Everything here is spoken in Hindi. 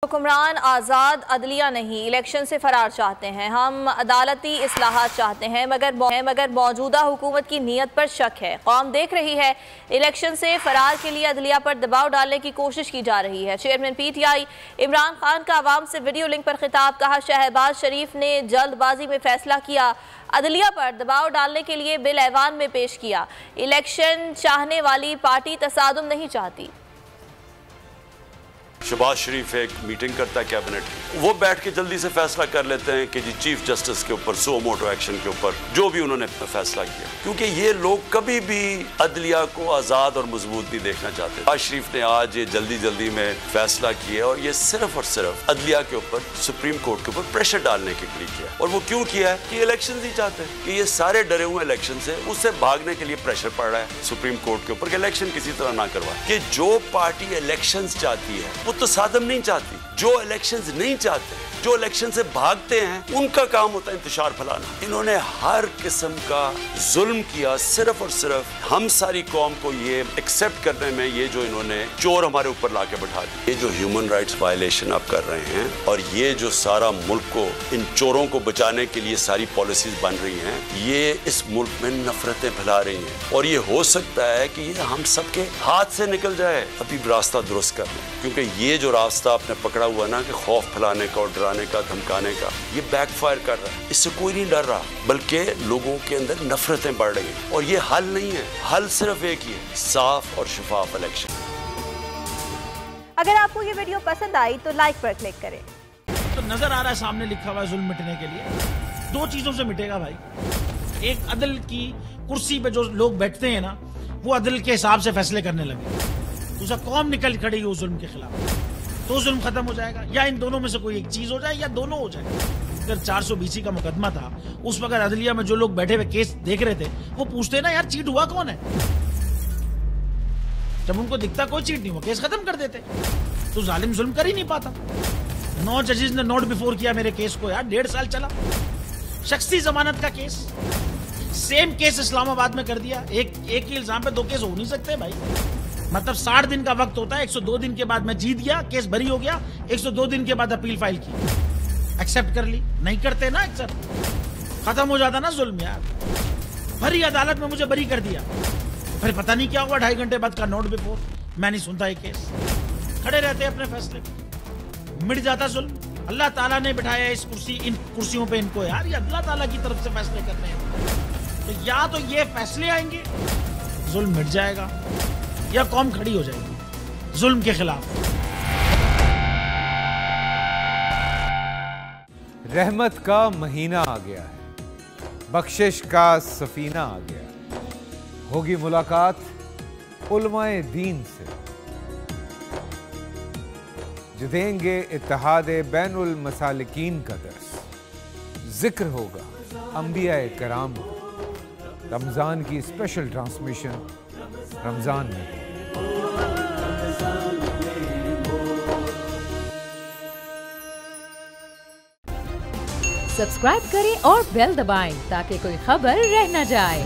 हुक्मरान आज़ाद अदलिया नहीं, इलेक्शन से फरार चाहते हैं। हम अदालती इस्लाहात चाहते हैं, मगर मौजूदा हुकूमत की नीयत पर शक है। कौम देख रही है, इलेक्शन से फरार के लिए अदलिया पर दबाव डालने की कोशिश की जा रही है। चेयरमैन PTI इमरान खान का आवाम से वीडियो लिंक पर खिताब। कहा, शहबाज शरीफ ने जल्दबाजी में फैसला किया, अदलिया पर दबाव डालने के लिए बिल ऐवान में पेश किया। इलेक्शन चाहने वाली पार्टी तसादुम नहीं चाहती। शहबाज शरीफ एक मीटिंग करता है कैबिनेट की, वो बैठ के जल्दी से फैसला कर लेते हैं कि जी चीफ जस्टिस के ऊपर सो मोटो एक्शन के ऊपर जो भी उन्होंने फैसला किया, क्योंकि ये लोग कभी भी अदलिया को आज़ाद और मजबूत नहीं देखना चाहते। शहबाज शरीफ ने आज ये जल्दी में फैसला किया और ये सिर्फ और सिर्फ अदलिया के ऊपर, सुप्रीम कोर्ट के ऊपर प्रेशर डालने के लिए किया। और वो क्यों किया है कि इलेक्शन नहीं चाहते, कि ये सारे डरे हुए इलेक्शन से, उससे भागने के लिए प्रेशर पड़ रहा है सुप्रीम कोर्ट के ऊपर कि इलेक्शन किसी तरह ना करवाए। कि जो पार्टी इलेक्शन चाहती है वो तो सादम नहीं चाहती। जो इलेक्शंस नहीं चाहते, जो इलेक्शन से भागते हैं, उनका काम होता है इंतशार फैलाना। इन्होंने हर किस्म का जुल्म किया, सिर्फ और सिर्फ हम सारी कौम को ये एक्सेप्ट करने में, ये जो इन्होंने चोर हमारे ऊपर लाके बैठा दिए, ये जो ह्यूमन राइट्स वायलेशन आप कर रहे हैं और ये जो सारा मुल्क को इन चोरों को बचाने के लिए सारी पॉलिसीज बन रही हैं, ये इस मुल्क में नफरतें फैला रही हैं। और ये हो सकता है कि ये हम सबके हाथ से निकल जाए। अभी रास्ता दुरुस्त कर लें, क्योंकि ये जो रास्ता आपने पकड़ा हुआ ना कि खौफ फैलाने का और डराने का, धमकाने का, ये बैकफायर कर रहा है। इससे कोई नहीं डर रहा, बल्कि लोगों के अंदर नफरतें बढ़ रही हैं। और ये हल नहीं है, हल सिर्फ एक ही है, साफ और शफाफ इलेक्शन। अगर आपको ये वीडियो पसंद आई तो लाइक पर क्लिक करें। तो नजर आ रहा है सामने लिखा हुआ है जुल्म मिटने के लिए दो चीजों से मिटेगा भाई। एक, अदल की कुर्सी पे जो लोग बैठते हैं ना, वो अदल के हिसाब से फैसले करने लगे। दूसरा, कौम निकल खड़ी उस जुल्म के खिलाफ, तो जुल्म खत्म हो जाएगा। या इन दोनों में से कोई एक चीज हो जाए या दोनों हो जाए। अगर 420 का मुकदमा था, उस वक्त अदलिया में जो लोग बैठे हुए केस देख रहे थे, वो पूछते ना, यार चीट हुआ कौन है। जब उनको दिखता कोई चीट नहीं हुआ, केस खत्म कर देते। तो जालिम जुल्म कर ही नहीं पाता। 9 जजेस ने नोट बिफोर किया मेरे केस को, यार 1.5 साल चला। शख्सी जमानत का केस, सेम केस इस्लामाबाद में कर दिया। एक ही इल्जाम पे 2 केस हो नहीं सकते भाई। मतलब 60 दिन का वक्त होता है। 102 दिन के बाद मैं जीत गया, केस बरी हो गया। 102 दिन के बाद अपील फाइल की, एक्सेप्ट कर ली। नहीं करते ना एक्सेप्ट, खत्म हो जाता ना जुल्म यार। भरी अदालत में मुझे बरी कर दिया, फिर पता नहीं क्या हुआ, 2.5 घंटे बाद का नोट बिफोर। मैं नहीं सुनता ये केस, खड़े रहते अपने फैसले पे, मिट जाता जुल्म। अल्लाह ताला ने बिठाया इस इन कुर्सियों पे इनको यार, ये अल्लाह ताला की तरफ से फैसले करने हैं। तो या तो ये फैसले आएंगे, जुल्म मिट जाएगा, या कौम खड़ी हो जाएगी जुल्म के खिलाफ। रहमत का महीना आ गया है, बख्शिश का सफीना आ गया। होगी मुलाकात उलमाए दीन से, जो देंगे इत्तेहादे बैनुल मसालिकीन का दर्स। जिक्र होगा अंबियाए कराम, रमजान की स्पेशल ट्रांसमिशन रमजान में। सब्सक्राइब करें और बेल दबाएं ताकि कोई खबर रह न जाए।